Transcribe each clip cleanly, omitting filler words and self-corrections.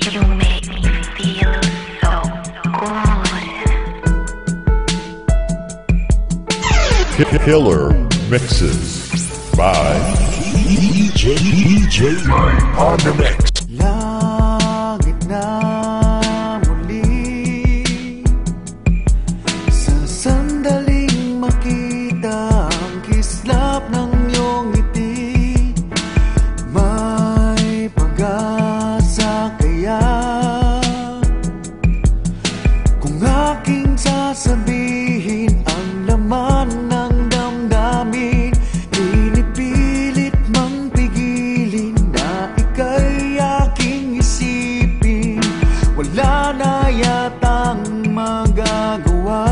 You make me feel so good. Killer Mixes by DJ Mike on the mix. Langit na muli, sa sandaling makita ang kislap ng iyong ngiti, may pag-asa kaya kung aking sasabihin ang laman ng damdamin, pinipilit mang pigilin na ika'y aking isipin. Wala na yatang magagawa,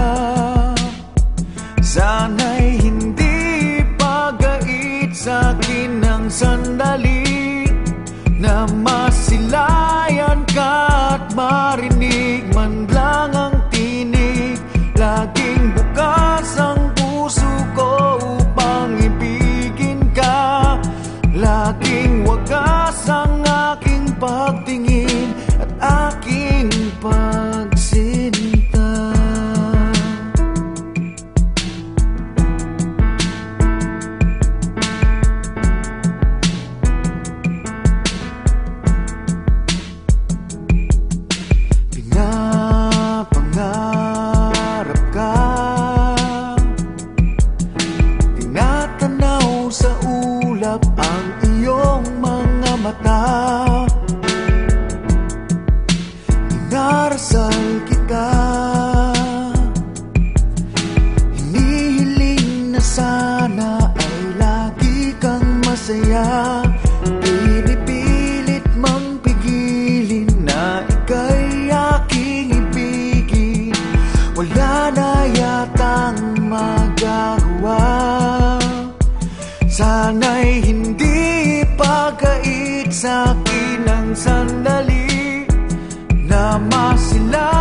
sana'y hindi pagait sa'kin ng sandali na masilayan ka at marinig man lang ang tinig. Laging bukas ang puso ko upang ibigin ka, laging wagas ang aking pagtingin at aking pagsinta. Pinapangarap ka, tinatanaw sa ulap ang iyong mga mata. Dinarasal kita, hinihiling na sana ay lagi kang masaya. Pinipilit mang pigilin na ika'y aking ibigin. Wala na yatang magagawa, sana'y hindi pagait sa'kin ang sandali na masila